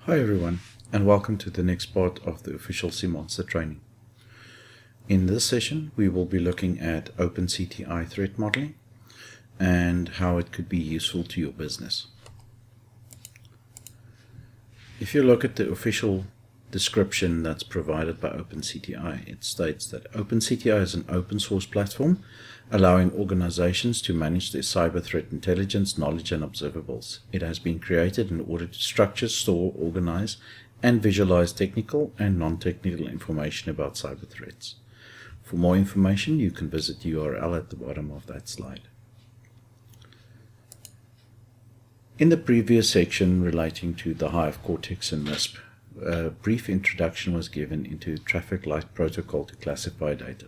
Hi everyone, and welcome to the next part of the official SIEMonster training. In this session, we will be looking at OpenCTI threat modeling and how it could be useful to your business. If you look at the official description that's provided by OpenCTI, it states that OpenCTI is an open source platform allowing organizations to manage their cyber threat intelligence, knowledge, and observables. It has been created in order to structure, store, organize, and visualize technical and non-technical information about cyber threats. For more information, you can visit the URL at the bottom of that slide. In the previous section relating to the Hive, Cortex, and MISP, a brief introduction was given into traffic light protocol to classify data.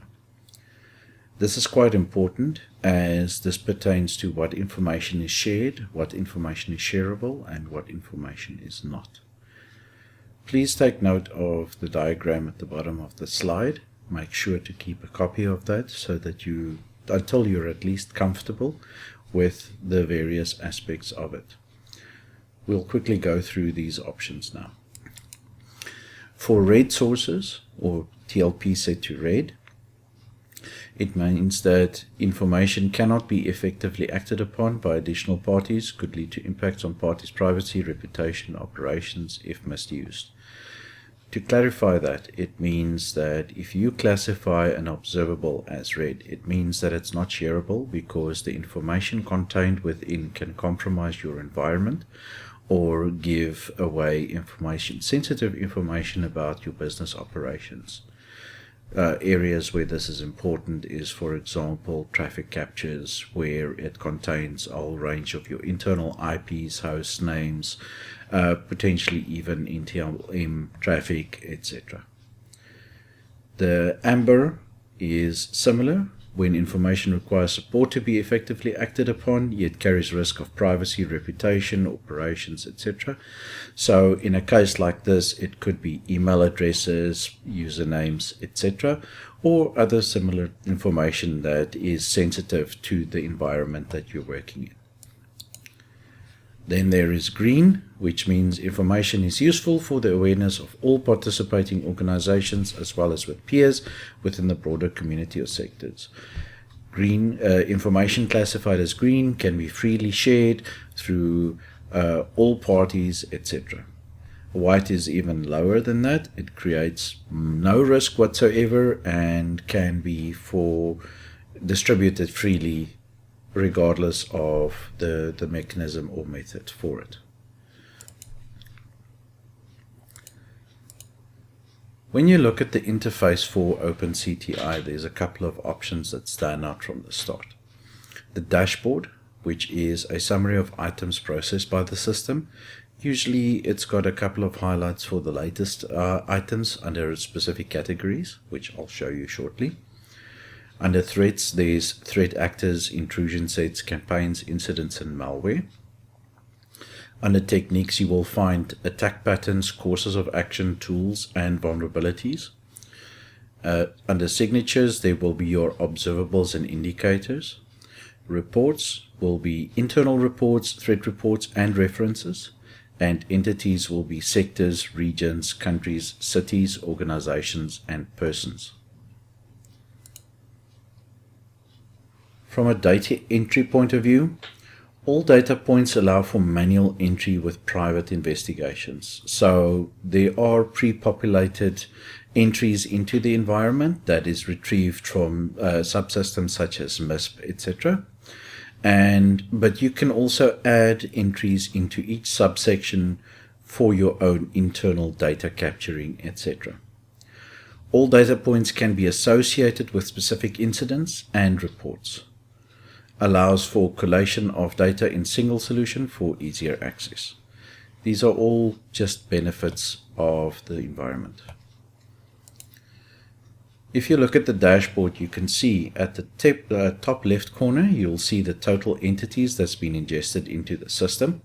This is quite important as this pertains to what information is shared, what information is shareable, and what information is not. Please take note of the diagram at the bottom of the slide. Make sure to keep a copy of that so that until you're at least comfortable with the various aspects of it. We'll quickly go through these options now. For red sources, or TLP set to red, it means that information cannot be effectively acted upon by additional parties, could lead to impacts on parties' privacy, reputation, operations if misused. To clarify that, it means that if you classify an observable as red, it means that it's not shareable because the information contained within can compromise your environment or give away sensitive information about your business operations. Areas where this is important is, for example, traffic captures, where it contains a whole range of your internal IPs, host names, potentially even NTLM traffic, etc. The amber is similar. When information requires support to be effectively acted upon, yet carries risk of privacy, reputation, operations, etc. So in a case like this, it could be email addresses, usernames, etc., or other similar information that is sensitive to the environment that you're working in. Then there is green, which means information is useful for the awareness of all participating organizations as well as with peers within the broader community or sectors. Green information classified as green can be freely shared through all parties, etc. White is even lower than that. It creates no risk whatsoever and can be distributed freely regardless of the mechanism or method for it. When you look at the interface for OpenCTI, there's a couple of options that stand out from the start. The dashboard, which is a summary of items processed by the system. Usually it's got a couple of highlights for the latest items under specific categories, which I'll show you shortly. Under threats, there's threat actors, intrusion sets, campaigns, incidents, and malware. Under techniques, you will find attack patterns, courses of action, tools, and vulnerabilities. Under signatures, there will be your observables and indicators. Reports will be internal reports, threat reports, and references. And entities will be sectors, regions, countries, cities, organizations, and persons. From a data entry point of view, all data points allow for manual entry with private investigations. So there are pre-populated entries into the environment that is retrieved from subsystems such as MISP, etc. But you can also add entries into each subsection for your own internal data capturing, etc. All data points can be associated with specific incidents and reports. Allows for collation of data in single solution for easier access. These are all just benefits of the environment. If you look at the dashboard, you can see at the top left corner, you'll see the total entities that's been ingested into the system.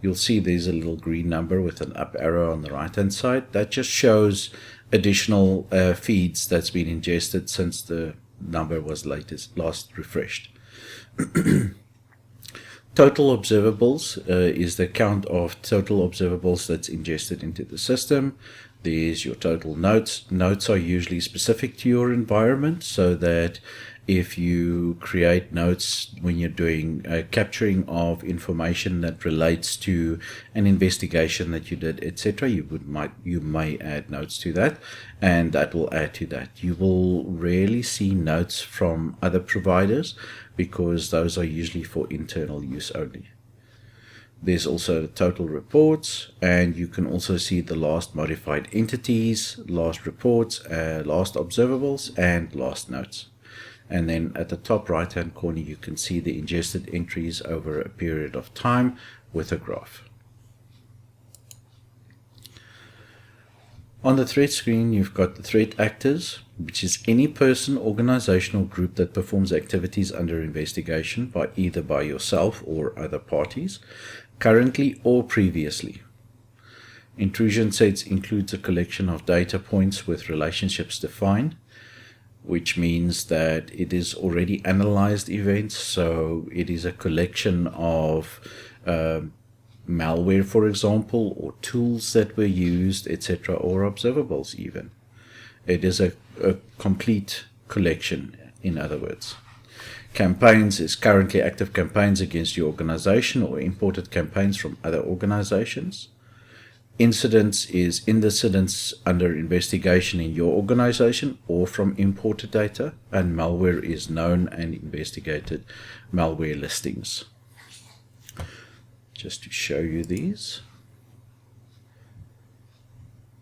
You'll see there's a little green number with an up arrow on the right hand side. That just shows additional feeds that's been ingested since the number was last refreshed. Total observables is the count of total observables that's ingested into the system. There's your total notes. Notes are usually specific to your environment, so that if you create notes when you're doing capturing of information that relates to an investigation that you did, etc., you may add notes to that, and that will add to that. You will rarely see notes from other providers because those are usually for internal use only. There's also the total reports, and you can also see the last modified entities, last reports, last observables, and last notes. And then at the top right hand corner you can see the ingested entries over a period of time with a graph. On the threat screen you've got the threat actors, which is any person, organization or group that performs activities under investigation either by yourself or other parties, currently or previously. Intrusion sets includes a collection of data points with relationships defined, which means that it is already analyzed events, so it is a collection of malware, for example, or tools that were used, etc., or observables even. It is a complete collection, in other words. Campaigns is currently active campaigns against your organization or imported campaigns from other organizations. Incidents is incidents under investigation in your organization or from imported data, and malware is known and investigated malware listings. Just to show you these,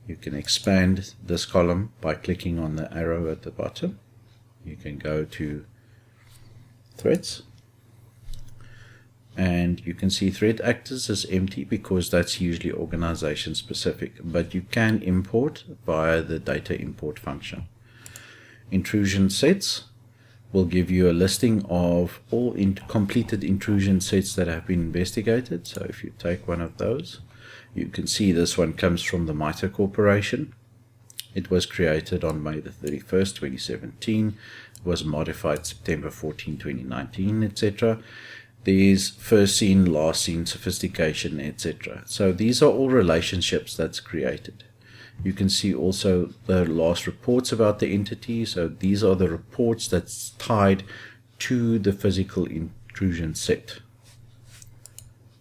you can expand this column by clicking on the arrow at the bottom. You can go to threats, and you can see threat actors is empty because that's usually organization specific, but you can import via the data import function. Intrusion sets will give you a listing of all completed intrusion sets that have been investigated. So if you take one of those, you can see this one comes from the MITRE Corporation. It was created on May the 31st, 2017. It was modified September 14, 2019, etc. There's first seen, last seen, sophistication, etc. So these are all relationships that's created. You can see also the last reports about the entity. So these are the reports that's tied to the physical intrusion set.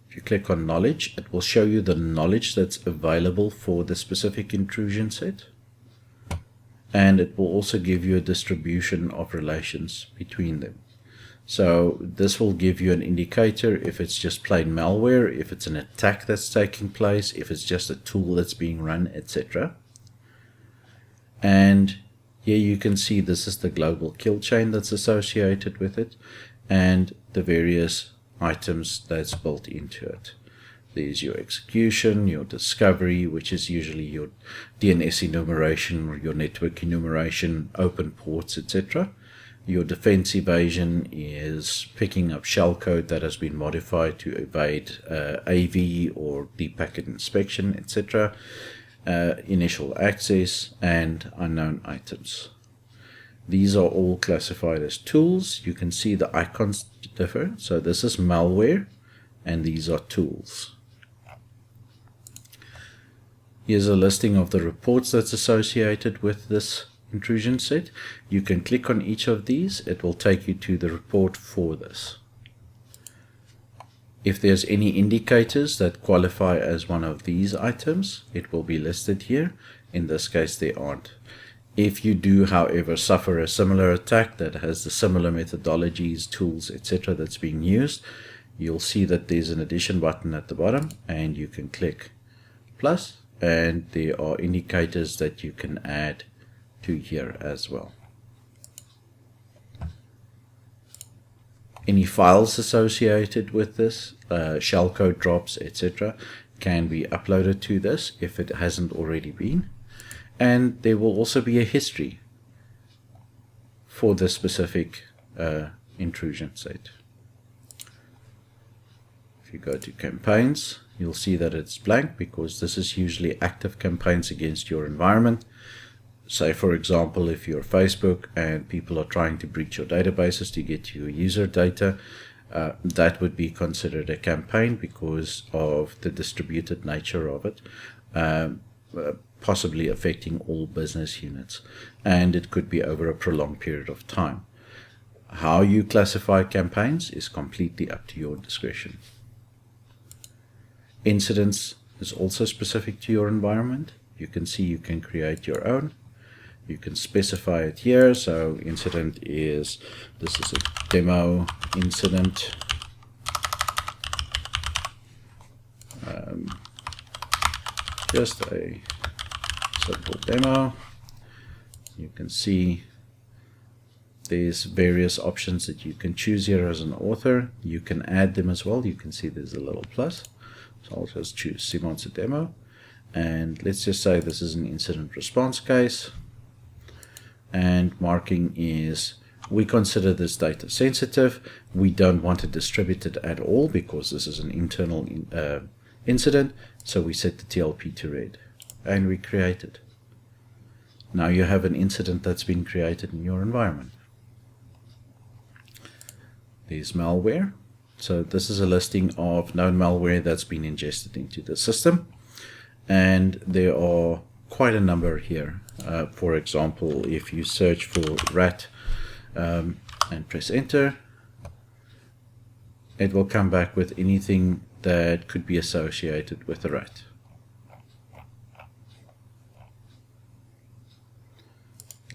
If you click on knowledge, it will show you the knowledge that's available for the specific intrusion set. And it will also give you a distribution of relations between them. So this will give you an indicator if it's just plain malware, if it's an attack that's taking place, if it's just a tool that's being run, etc. And here you can see this is the global kill chain that's associated with it, and the various items that's built into it. There's your execution, your discovery, which is usually your DNS enumeration or your network enumeration, open ports, etc. Your defense evasion is picking up shellcode that has been modified to evade AV or deep packet inspection, etc. Initial access and unknown items. These are all classified as tools. You can see the icons differ. So this is malware and these are tools. Here's a listing of the reports that's associated with this intrusion set. You can click on each of these. It will take you to the report for this. If there's any indicators that qualify as one of these items, it will be listed here. In this case, there aren't. If you do, however, suffer a similar attack that has the similar methodologies, tools, etc. that's being used, you'll see that there's an addition button at the bottom, and you can click plus, and there are indicators that you can add to here as well. Any files associated with this, shellcode drops, etc., can be uploaded to this if it hasn't already been. And there will also be a history for this specific intrusion set. If you go to campaigns, you'll see that it's blank because this is usually active campaigns against your environment. Say, for example, if you're Facebook and people are trying to breach your databases to get your user data, that would be considered a campaign because of the distributed nature of it, possibly affecting all business units, and it could be over a prolonged period of time. How you classify campaigns is completely up to your discretion. Incidents is also specific to your environment. You can see you can create your own. You can specify it here. So incident is, this is a demo incident. Just a simple demo. You can see there's various options that you can choose here as an author. You can add them as well. You can see there's a little plus. So I'll just choose SIEMonster demo. And let's just say this is an incident response case. And marking is, we consider this data sensitive. We don't want to distribute it at all because this is an internal incident. So we set the TLP to red and we create it. Now you have an incident that's been created in your environment. There's malware. So this is a listing of known malware that's been ingested into the system. And there are quite a number here. For example, if you search for rat and press enter, it will come back with anything that could be associated with a rat.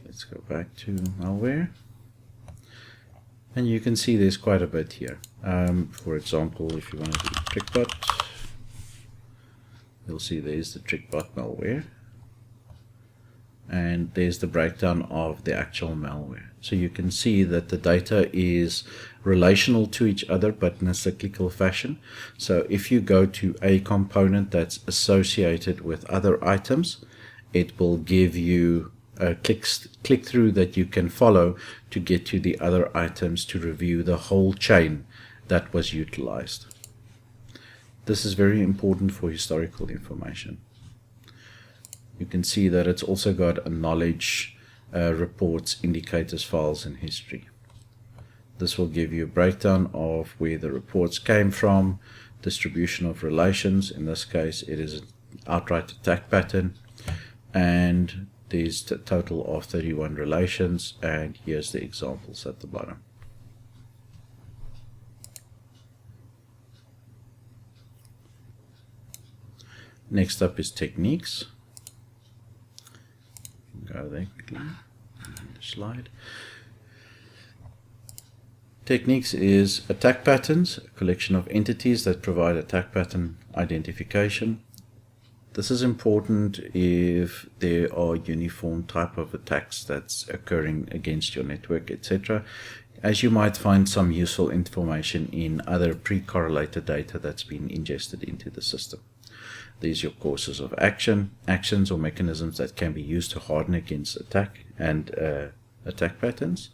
Let's go back to malware. And you can see there's quite a bit here. For example, if you want to do TrickBot, you'll see there's the TrickBot malware. And there's the breakdown of the actual malware. So you can see that the data is relational to each other, but in a cyclical fashion. So if you go to a component that's associated with other items, it will give you a click through that you can follow to get to the other items to review the whole chain that was utilized. This is very important for historical information. You can see that it's also got a knowledge, reports, indicators, files, and history. This will give you a breakdown of where the reports came from, distribution of relations. In this case, it is an outright attack pattern, and there's a total of 31 relations, and here's the examples at the bottom. Next up is techniques. Go there quickly. Slide. Techniques is attack patterns, a collection of entities that provide attack pattern identification. This is important if there are uniform type of attacks that's occurring against your network, etc., as you might find some useful information in other pre-correlated data that's been ingested into the system. These are your courses of action, actions or mechanisms that can be used to harden against attack and attack patterns.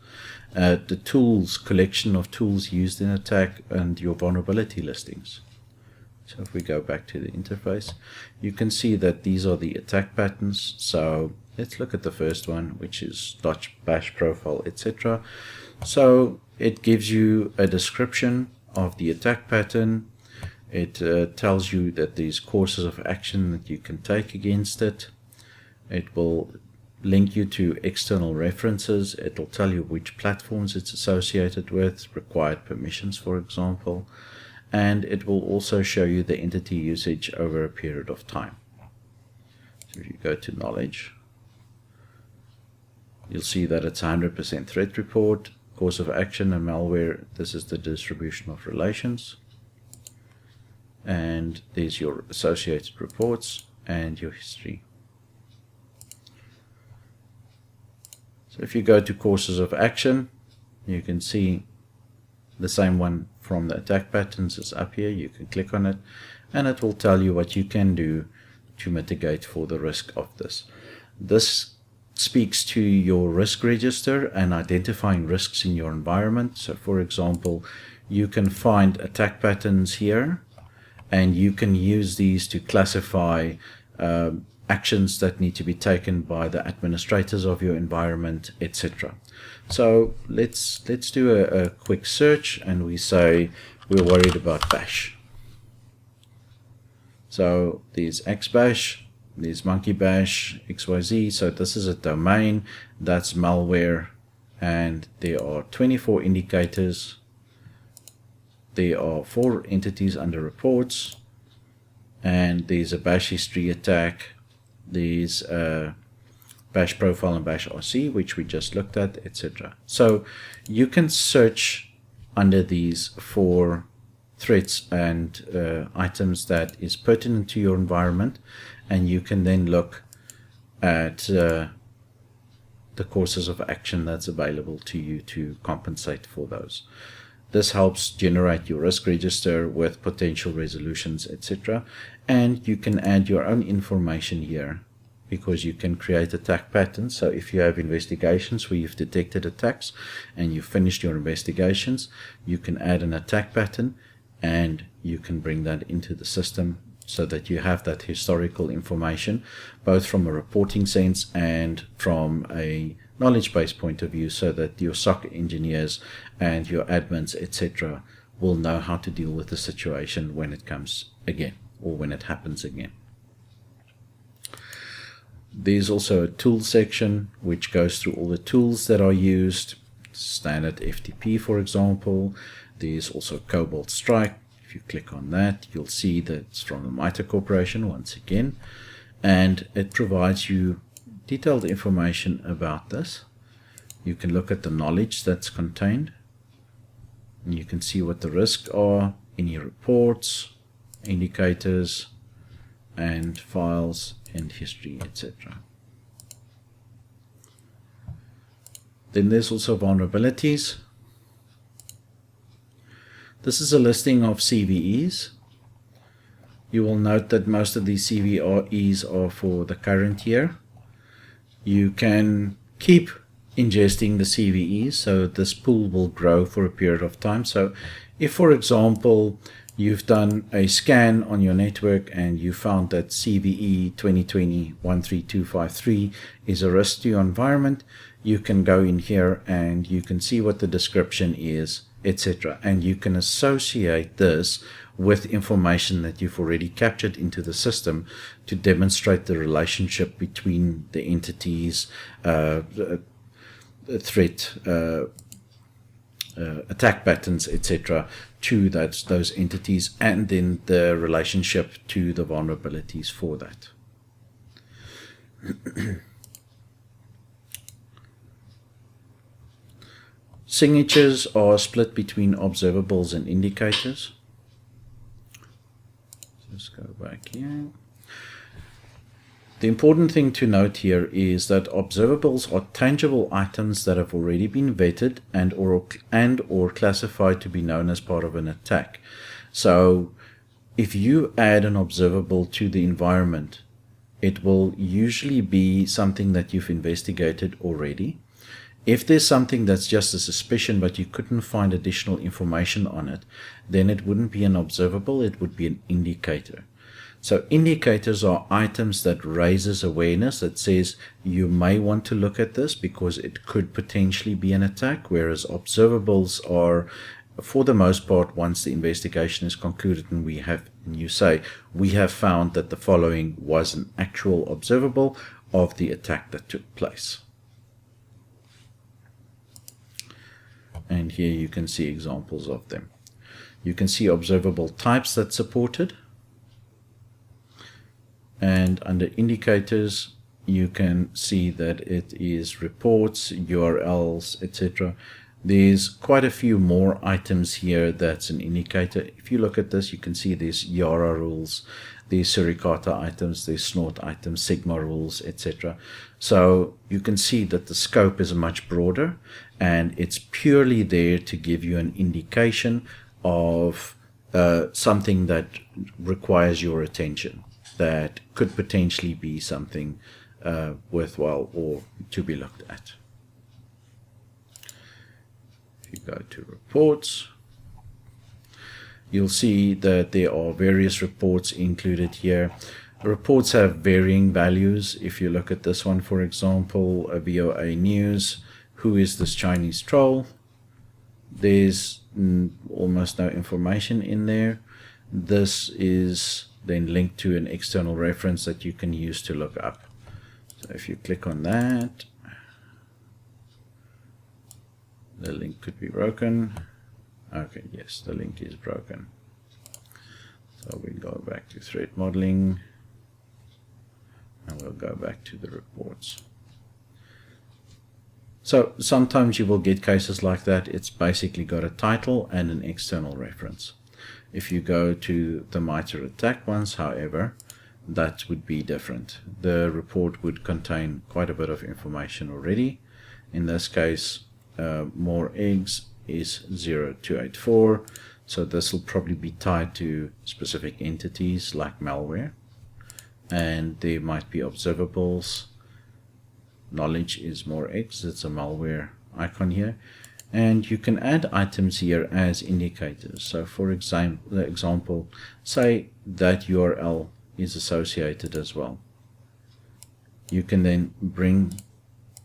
The tools, collection of tools used in attack, and your vulnerability listings. So if we go back to the interface, you can see that these are the attack patterns. So let's look at the first one, which is .bash profile, etc. So it gives you a description of the attack pattern. It tells you that there's courses of action that you can take against it. It will link you to external references. It will tell you which platforms it's associated with, required permissions, for example. And it will also show you the entity usage over a period of time. So if you go to knowledge, you'll see that it's 100% threat report, course of action and malware. This is the distribution of relations. And there's your associated reports and your history. So if you go to courses of action, you can see the same one from the attack patterns is up here. You can click on it and it will tell you what you can do to mitigate for the risk of this. This speaks to your risk register and identifying risks in your environment. So for example, you can find attack patterns here, and you can use these to classify actions that need to be taken by the administrators of your environment, etc. So let's do a quick search, and we say we're worried about bash. So there's xbash, there's monkey bash, xyz. So this is a domain, that's malware, and there are 24 indicators. There are 4 entities under reports, and there's a bash history attack. There's a bash profile and bash RC, which we just looked at, etc. So you can search under these 4 threats and items that is pertinent to your environment, and you can then look at the courses of action that's available to you to compensate for those. This helps generate your risk register with potential resolutions, etc. And you can add your own information here, because you can create attack patterns. So if you have investigations where you've detected attacks and you've finished your investigations, you can add an attack pattern and you can bring that into the system so that you have that historical information, both from a reporting sense and from a knowledge base point of view, so that your SOC engineers and your admins, etc., will know how to deal with the situation when it comes again, or when it happens again. There's also a tool section which goes through all the tools that are used, standard FTP, for example. There's also Cobalt Strike. If you click on that, you'll see that it's from the MITRE Corporation once again, and it provides you detailed information about this. You can look at the knowledge that's contained, and you can see what the risks are, any reports, indicators, and files and history, etc. Then there's also vulnerabilities. This is a listing of CVEs. You will note that most of these CVEs are for the current year. You can keep ingesting the CVEs, so this pool will grow for a period of time. So if, for example, you've done a scan on your network and you found that CVE 2020-13253 is a risk to your environment, you can go in here and you can see what the description is, etc. And you can associate this with information that you've already captured into the system to demonstrate the relationship between the entities, threat, attack patterns, etc., to those entities, and then the relationship to the vulnerabilities for that. Signatures are split between observables and indicators. Let's go back here. The important thing to note here is that observables are tangible items that have already been vetted and or classified to be known as part of an attack. So if you add an observable to the environment, it will usually be something that you've investigated already. If there's something that's just a suspicion but you couldn't find additional information on it, then it wouldn't be an observable, it would be an indicator. So indicators are items that raises awareness, that says you may want to look at this because it could potentially be an attack, whereas observables are, for the most part, once the investigation is concluded and you say, we have found that the following was an actual observable of the attack that took place. And here you can see examples of them. You can see observable types that's supported. And under indicators, you can see that it is reports, URLs, etc. There's quite a few more items here that's an indicator. If you look at this, you can see there's Yara rules, there's Suricata items, there's Snort items, Sigma rules, etc. So you can see that the scope is much broader, and it's purely there to give you an indication of something that requires your attention, that could potentially be something worthwhile or to be looked at. If you go to reports, you'll see that there are various reports included here. Reports have varying values. If you look at this one, for example, a VOA News, who is this Chinese troll? There's almost no information in there. This is then linked to an external reference that you can use to look up. So if you click on that, the link could be broken. Okay, yes, the link is broken. So we go back to threat modeling, and we'll go back to the reports. So sometimes you will get cases like that. It's basically got a title and an external reference. If you go to the MITRE ATT&CK ones, however, that would be different. The report would contain quite a bit of information already. In this case, more eggs is 0284. So this will probably be tied to specific entities like malware. And there might be observables. Knowledge is more X, it's a malware icon here. And you can add items here as indicators. So for example, say that URL is associated as well. You can then bring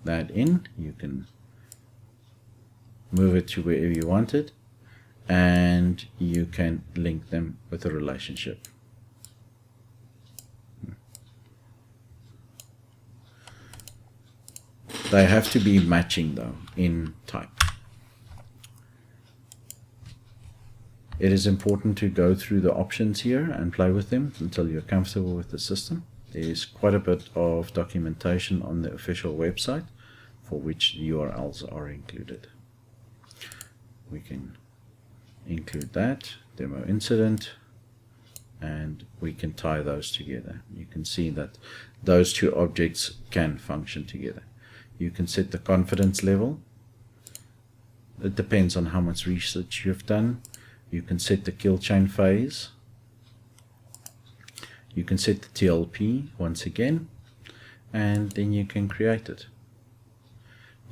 that in. You can move it to wherever you want it, and you can link them with a relationship. They have to be matching though in type. It is important to go through the options here and play with them until you're comfortable with the system. There is quite a bit of documentation on the official website for which the URLs are included. We can include that, demo incident, and we can tie those together. You can see that those two objects can function together. You can set the confidence level. It depends on how much research you've done. You can set the kill chain phase. You can set the TLP once again, and then you can create it.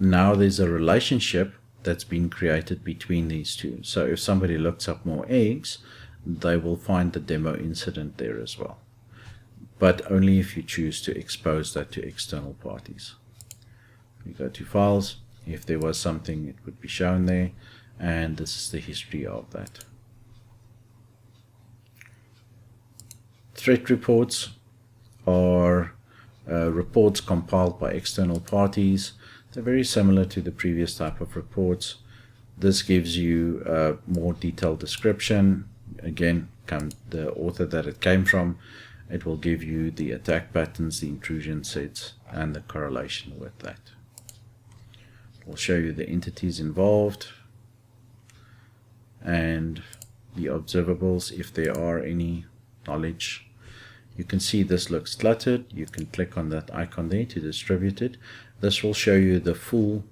Now there's a relationship that's been created between these two. So if somebody looks up more eggs, they will find the demo incident there as well. But only if you choose to expose that to external parties. We go to files. If there was something, it would be shown there, and this is the history of that. Threat reports are reports compiled by external parties. They're very similar to the previous type of reports. This gives you a more detailed description. Again, the author that it came from. It will give you the attack patterns, the intrusion sets, and the correlation with that. We'll show you the entities involved and the observables if there are any, knowledge. You can see this looks cluttered. You can click on that icon there to distribute it. This will show you the full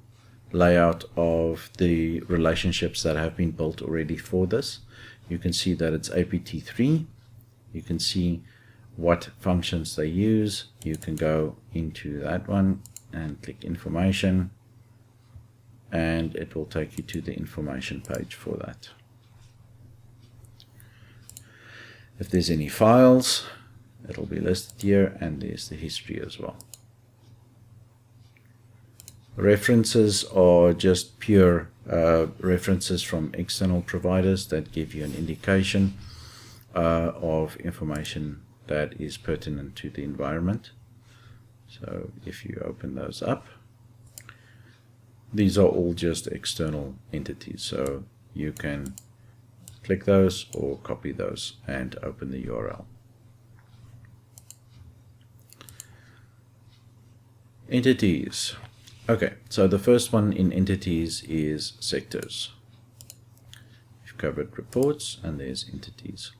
layout of the relationships that have been built already for this. You can see that it's APT3. You can see what functions they use. You can go into that one and click information, and it will take you to the information page for that. If there's any files, it'll be listed here, and there's the history as well. References are just pure references from external providers that give you an indication of information that is pertinent to the environment. So if you open those up, these are all just external entities, so you can click those or copy those and open the URL. Entities. Okay, so the first one in entities is sectors. We've covered reports, and there's entities.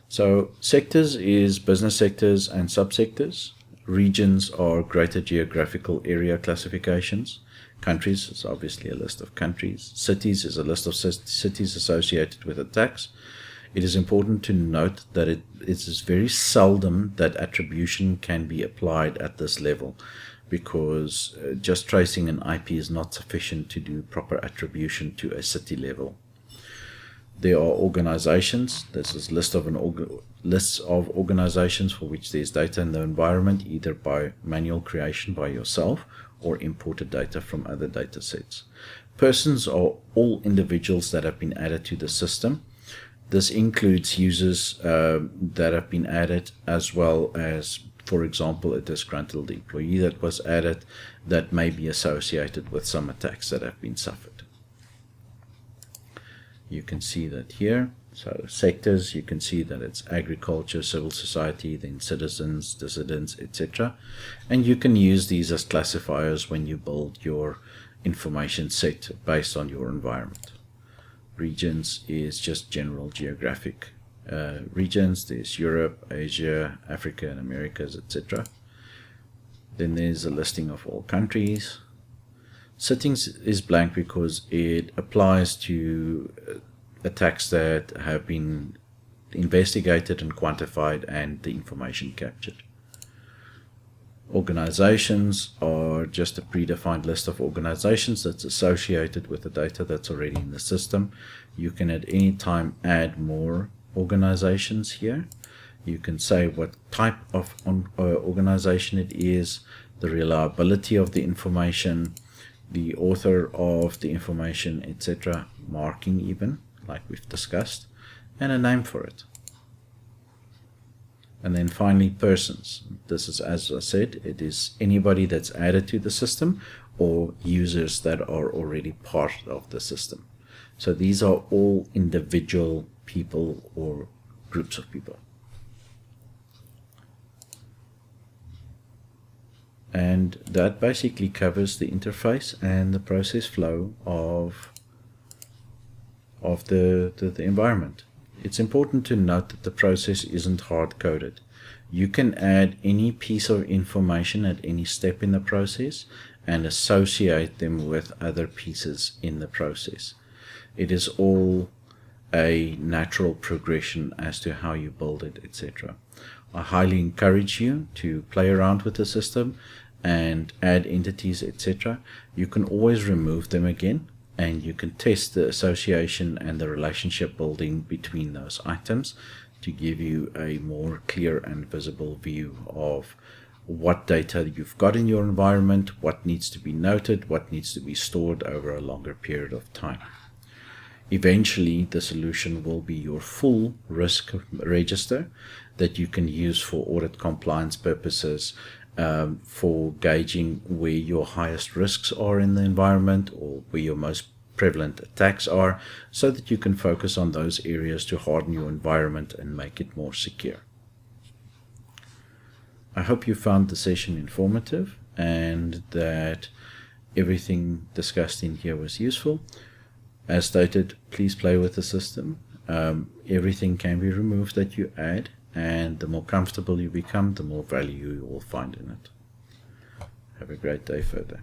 So sectors is business sectors and subsectors. Regions are greater geographical area classifications. Countries is obviously a list of countries. Cities is a list of cities associated with attacks. It is important to note that it is very seldom that attribution can be applied at this level, because just tracing an IP is not sufficient to do proper attribution to a city level. There are organizations. This is lists of organizations for which there's data in the environment, either by manual creation by yourself or imported data from other data sets. Persons are all individuals that have been added to the system. This includes users that have been added, as well as, for example, a disgruntled employee that was added that may be associated with some attacks that have been suffered. You can see that here. So sectors, you can see that it's agriculture, civil society, then citizens, dissidents, etc. And you can use these as classifiers when you build your information set based on your environment. Regions is just general geographic regions. There's Europe, Asia, Africa, and Americas, etc. Then there's a listing of all countries. Settings is blank because it applies to attacks that have been investigated and quantified and the information captured. Organizations are just a predefined list of organizations that's associated with the data that's already in the system. You can at any time add more organizations here. You can say what type of organization it is, the reliability of the information, the author of the information, etc., marking even, like we've discussed, and a name for it. And then finally, persons. This is, as I said, it is anybody that's added to the system or users that are already part of the system. So these are all individual people or groups of people. And that basically covers the interface and the process flow of the environment. It's important to note that the process isn't hard-coded. You can add any piece of information at any step in the process and associate them with other pieces in the process. It is all a natural progression as to how you build it, etc. I highly encourage you to play around with the system and add entities, etc. You can always remove them again, and you can test the association and the relationship building between those items to give you a more clear and visible view of what data you've got in your environment, what needs to be noted, what needs to be stored over a longer period of time. Eventually, the solution will be your full risk register that you can use for audit compliance purposes, for gauging where your highest risks are in the environment or where your most prevalent attacks are, so that you can focus on those areas to harden your environment and make it more secure. I hope you found the session informative and that everything discussed in here was useful. As stated, please play with the system. Everything can be removed that you add, and the more comfortable you become, the more value you will find in it. Have a great day further.